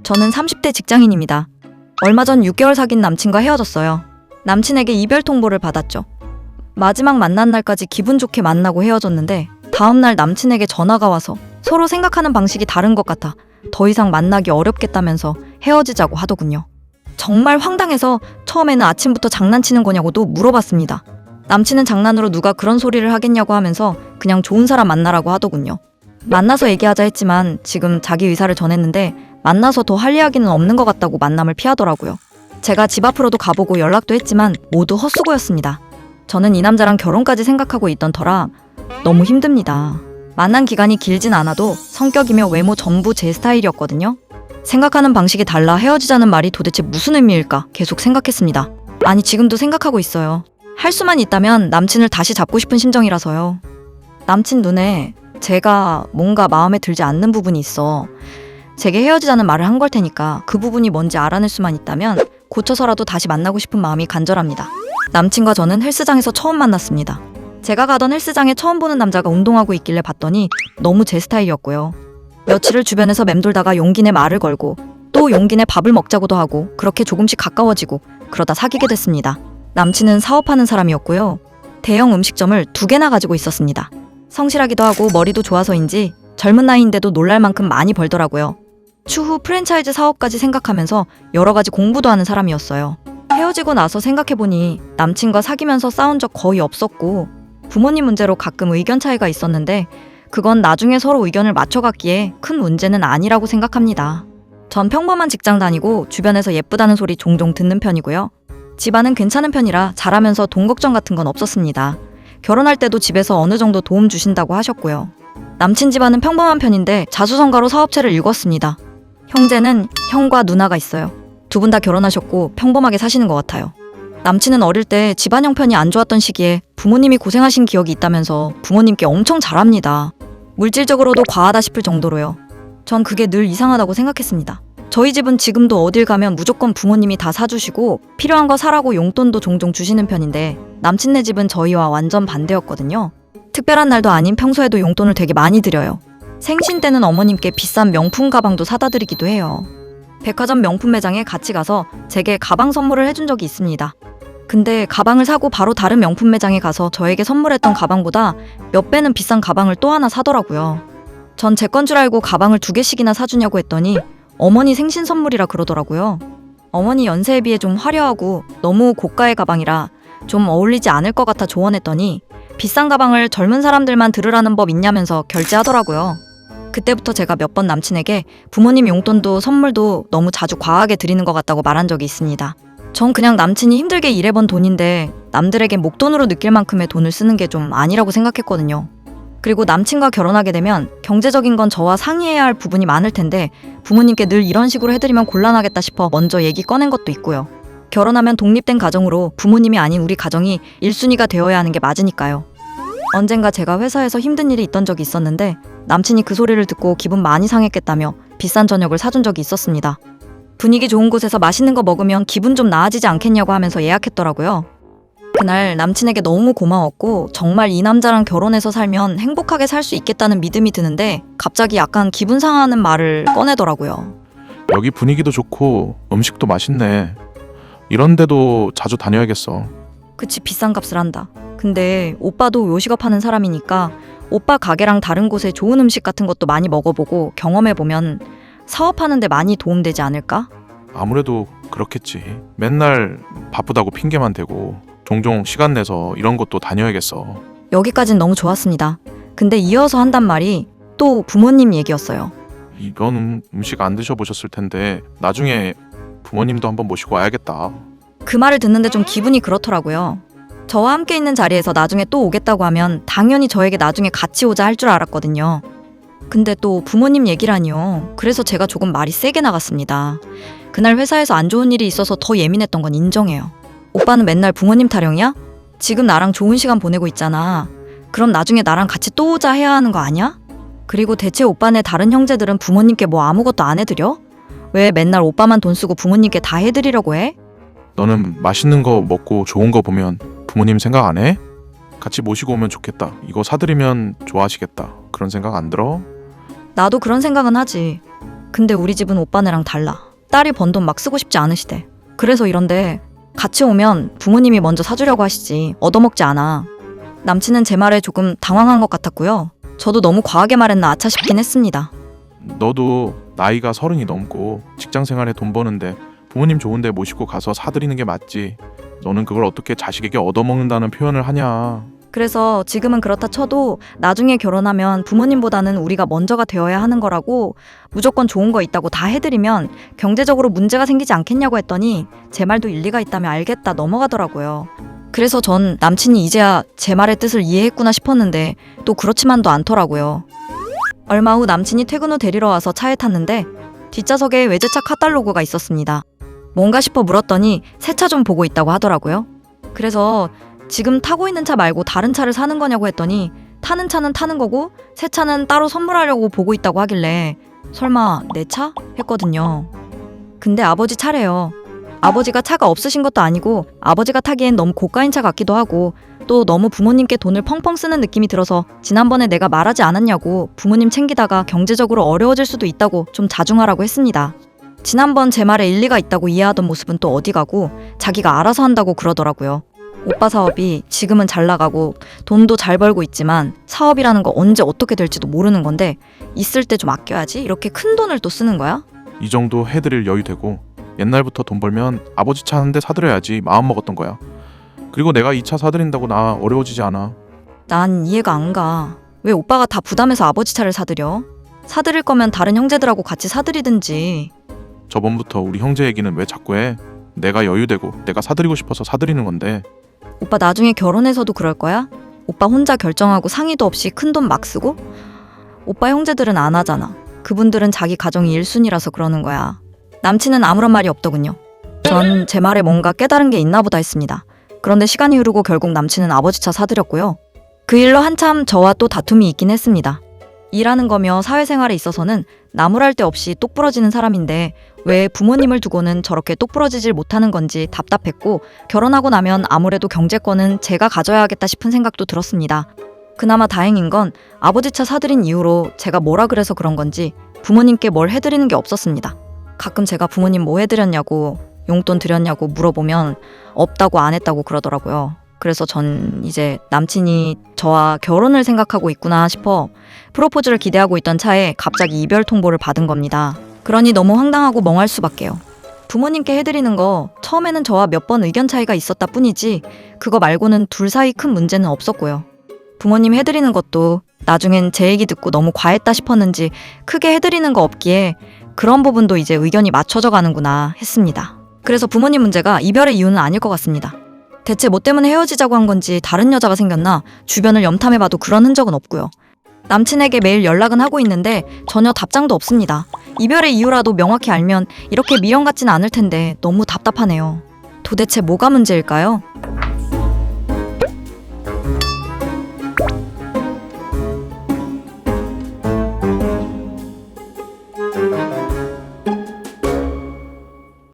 저는 30대 직장인입니다. 얼마 전 6개월 사귄 남친과 헤어졌어요. 남친에게 이별 통보를 받았죠. 마지막 만난 날까지 기분 좋게 만나고 헤어졌는데 다음날 남친에게 전화가 와서 서로 생각하는 방식이 다른 것 같아 더 이상 만나기 어렵겠다면서 헤어지자고 하더군요. 정말 황당해서 처음에는 아침부터 장난치는 거냐고도 물어봤습니다. 남친은 장난으로 누가 그런 소리를 하겠냐고 하면서 그냥 좋은 사람 만나라고 하더군요. 만나서 얘기하자 했지만 지금 자기 의사를 전했는데 만나서 더 할 이야기는 없는 것 같다고 만남을 피하더라고요. 제가 집 앞으로도 가보고 연락도 했지만 모두 헛수고였습니다. 저는 이 남자랑 결혼까지 생각하고 있던 터라 너무 힘듭니다. 만난 기간이 길진 않아도 성격이며 외모 전부 제 스타일이었거든요. 생각하는 방식이 달라 헤어지자는 말이 도대체 무슨 의미일까 계속 생각했습니다. 아니 지금도 생각하고 있어요. 할 수만 있다면 남친을 다시 잡고 싶은 심정이라서요. 남친 눈에 제가 뭔가 마음에 들지 않는 부분이 있어 제게 헤어지자는 말을 한 걸 테니까 그 부분이 뭔지 알아낼 수만 있다면 고쳐서라도 다시 만나고 싶은 마음이 간절합니다. 남친과 저는 헬스장에서 처음 만났습니다. 제가 가던 헬스장에 처음 보는 남자가 운동하고 있길래 봤더니 너무 제 스타일이었고요. 며칠을 주변에서 맴돌다가 용기 내 말을 걸고 또 용기 내 밥을 먹자고도 하고 그렇게 조금씩 가까워지고 그러다 사귀게 됐습니다. 남친은 사업하는 사람이었고요. 대형 음식점을 2개나 가지고 있었습니다. 성실하기도 하고 머리도 좋아서인지 젊은 나이인데도 놀랄 만큼 많이 벌더라고요. 추후 프랜차이즈 사업까지 생각하면서 여러 가지 공부도 하는 사람이었어요. 헤어지고 나서 생각해보니 남친과 사귀면서 싸운 적 거의 없었고 부모님 문제로 가끔 의견 차이가 있었는데 그건 나중에 서로 의견을 맞춰갔기에 큰 문제는 아니라고 생각합니다. 전 평범한 직장 다니고 주변에서 예쁘다는 소리 종종 듣는 편이고요. 집안은 괜찮은 편이라 잘하면서 돈 걱정 같은 건 없었습니다. 결혼할 때도 집에서 어느 정도 도움 주신다고 하셨고요. 남친 집안은 평범한 편인데 자수성가로 사업체를 일궜습니다. 형제는 형과 누나가 있어요. 2분 다 결혼하셨고 평범하게 사시는 것 같아요. 남친은 어릴 때 집안 형편이 안 좋았던 시기에 부모님이 고생하신 기억이 있다면서 부모님께 엄청 잘합니다. 물질적으로도 과하다 싶을 정도로요. 전 그게 늘 이상하다고 생각했습니다. 저희 집은 지금도 어딜 가면 무조건 부모님이 다 사주시고 필요한 거 사라고 용돈도 종종 주시는 편인데 남친네 집은 저희와 완전 반대였거든요. 특별한 날도 아닌 평소에도 용돈을 되게 많이 드려요. 생신 때는 어머님께 비싼 명품 가방도 사다 드리기도 해요. 백화점 명품 매장에 같이 가서 제게 가방 선물을 해준 적이 있습니다. 근데 가방을 사고 바로 다른 명품 매장에 가서 저에게 선물했던 가방보다 몇 배는 비싼 가방을 또 하나 사더라고요. 전 제 건 줄 알고 가방을 2개씩이나 사주냐고 했더니 어머니 생신 선물이라 그러더라고요. 어머니 연세에 비해 좀 화려하고 너무 고가의 가방이라 좀 어울리지 않을 것 같아 조언했더니 비싼 가방을 젊은 사람들만 들으라는 법 있냐면서 결제하더라고요. 그때부터 제가 몇 번 남친에게 부모님 용돈도 선물도 너무 자주 과하게 드리는 것 같다고 말한 적이 있습니다. 전 그냥 남친이 힘들게 일해번 돈인데 남들에게 목돈으로 느낄 만큼의 돈을 쓰는 게 좀 아니라고 생각했거든요. 그리고 남친과 결혼하게 되면 경제적인 건 저와 상의해야 할 부분이 많을 텐데 부모님께 늘 이런 식으로 해드리면 곤란하겠다 싶어 먼저 얘기 꺼낸 것도 있고요. 결혼하면 독립된 가정으로 부모님이 아닌 우리 가정이 1순위가 되어야 하는 게 맞으니까요. 언젠가 제가 회사에서 힘든 일이 있던 적이 있었는데 남친이 그 소리를 듣고 기분 많이 상했겠다며 비싼 저녁을 사준 적이 있었습니다. 분위기 좋은 곳에서 맛있는 거 먹으면 기분 좀 나아지지 않겠냐고 하면서 예약했더라고요. 그날 남친에게 너무 고마웠고 정말 이 남자랑 결혼해서 살면 행복하게 살 수 있겠다는 믿음이 드는데 갑자기 약간 기분 상하는 말을 꺼내더라고요. 여기 분위기도 좋고 음식도 맛있네. 이런 데도 자주 다녀야겠어. 그치, 비싼 값을 한다. 근데 오빠도 요식업 하는 사람이니까 오빠 가게랑 다른 곳에 좋은 음식 같은 것도 많이 먹어보고 경험해보면 사업하는 데 많이 도움되지 않을까? 아무래도 그렇겠지. 맨날 바쁘다고 핑계만 대고 종종 시간 내서 이런 것도 다녀야겠어. 여기까진 너무 좋았습니다. 근데 이어서 한단 말이 또 부모님 얘기였어요. 이건 음식 안 드셔보셨을 텐데 나중에 부모님도 한번 모시고 와야겠다. 그 말을 듣는데 좀 기분이 그렇더라고요. 저와 함께 있는 자리에서 나중에 또 오겠다고 하면 당연히 저에게 나중에 같이 오자 할 줄 알았거든요. 근데 또 부모님 얘기라니요. 그래서 제가 조금 말이 세게 나갔습니다. 그날 회사에서 안 좋은 일이 있어서 더 예민했던 건 인정해요. 오빠는 맨날 부모님 타령이야? 지금 나랑 좋은 시간 보내고 있잖아. 그럼 나중에 나랑 같이 또 오자 해야 하는 거 아니야? 그리고 대체 오빠네 다른 형제들은 부모님께 뭐 아무것도 안 해드려? 왜 맨날 오빠만 돈 쓰고 부모님께 다 해드리려고 해? 너는 맛있는 거 먹고 좋은 거 보면 부모님 생각 안 해? 같이 모시고 오면 좋겠다. 이거 사드리면 좋아하시겠다. 그런 생각 안 들어? 나도 그런 생각은 하지. 근데 우리 집은 오빠네랑 달라. 딸이 번 돈 막 쓰고 싶지 않으시대. 그래서 이런데 같이 오면 부모님이 먼저 사주려고 하시지 얻어먹지 않아. 남친은 제 말에 조금 당황한 것 같았고요. 저도 너무 과하게 말했나 아차 싶긴 했습니다. 너도 나이가 30이 넘고 직장 생활에 돈 버는데 부모님 좋은데 모시고 가서 사드리는 게 맞지. 너는 그걸 어떻게 자식에게 얻어먹는다는 표현을 하냐. 그래서 지금은 그렇다 쳐도 나중에 결혼하면 부모님보다는 우리가 먼저가 되어야 하는 거라고 무조건 좋은 거 있다고 다 해드리면 경제적으로 문제가 생기지 않겠냐고 했더니 제 말도 일리가 있다며 알겠다 넘어가더라고요. 그래서 전 남친이 이제야 제 말의 뜻을 이해했구나 싶었는데 또 그렇지만도 않더라고요. 얼마 후 남친이 퇴근 후 데리러 와서 차에 탔는데 뒷좌석에 외제차 카탈로그가 있었습니다. 뭔가 싶어 물었더니 새 차 좀 보고 있다고 하더라고요. 그래서 지금 타고 있는 차 말고 다른 차를 사는 거냐고 했더니 타는 차는 타는 거고 새 차는 따로 선물하려고 보고 있다고 하길래 설마 내 차? 했거든요. 근데 아버지 차래요. 아버지가 차가 없으신 것도 아니고 아버지가 타기엔 너무 고가인 차 같기도 하고 또 너무 부모님께 돈을 펑펑 쓰는 느낌이 들어서 지난번에 내가 말하지 않았냐고 부모님 챙기다가 경제적으로 어려워질 수도 있다고 좀 자중하라고 했습니다. 지난번 제 말에 일리가 있다고 이해하던 모습은 또 어디 가고 자기가 알아서 한다고 그러더라고요. 오빠 사업이 지금은 잘 나가고 돈도 잘 벌고 있지만 사업이라는 거 언제 어떻게 될지도 모르는 건데 있을 때 좀 아껴야지 이렇게 큰 돈을 또 쓰는 거야? 이 정도 해드릴 여유 되고 옛날부터 돈 벌면 아버지 차 한 대 사드려야지 마음 먹었던 거야. 그리고 내가 이 차 사드린다고 나 어려워지지 않아. 난 이해가 안 가. 왜 오빠가 다 부담해서 아버지 차를 사드려? 사드릴 거면 다른 형제들하고 같이 사드리든지. 저번부터 우리 형제 얘기는 왜 자꾸 해? 내가 여유되고 내가 사드리고 싶어서 사드리는 건데. 오빠 나중에 결혼해서도 그럴 거야? 오빠 혼자 결정하고 상의도 없이 큰 돈 막 쓰고? 오빠 형제들은 안 하잖아. 그분들은 자기 가정이 1순위라서 그러는 거야. 남친은 아무런 말이 없더군요. 전 제 말에 뭔가 깨달은 게 있나 보다 했습니다. 그런데 시간이 흐르고 결국 남친은 아버지 차 사드렸고요. 그 일로 한참 저와 또 다툼이 있긴 했습니다. 일하는 거며 사회생활에 있어서는 나무랄 데 없이 똑부러지는 사람인데 왜 부모님을 두고는 저렇게 똑부러지질 못하는 건지 답답했고 결혼하고 나면 아무래도 경제권은 제가 가져야 하겠다 싶은 생각도 들었습니다. 그나마 다행인 건 아버지 차 사드린 이후로 제가 뭐라 그래서 그런 건지 부모님께 뭘 해드리는 게 없었습니다. 가끔 제가 부모님 뭐 해드렸냐고 용돈 드렸냐고 물어보면 없다고 안 했다고 그러더라고요. 그래서 전 이제 남친이 저와 결혼을 생각하고 있구나 싶어 프로포즈를 기대하고 있던 차에 갑자기 이별 통보를 받은 겁니다. 그러니 너무 황당하고 멍할 수밖에요. 부모님께 해드리는 거 처음에는 저와 몇 번 의견 차이가 있었다 뿐이지 그거 말고는 둘 사이 큰 문제는 없었고요. 부모님 해드리는 것도 나중엔 제 얘기 듣고 너무 과했다 싶었는지 크게 해드리는 거 없기에 그런 부분도 이제 의견이 맞춰져 가는구나 했습니다. 그래서 부모님 문제가 이별의 이유는 아닐 것 같습니다. 대체 뭐 때문에 헤어지자고 한 건지 다른 여자가 생겼나 주변을 염탐해봐도 그런 흔적은 없고요. 남친에게 매일 연락은 하고 있는데 전혀 답장도 없습니다. 이별의 이유라도 명확히 알면 이렇게 미련 같진 않을 텐데 너무 답답하네요. 도대체 뭐가 문제일까요?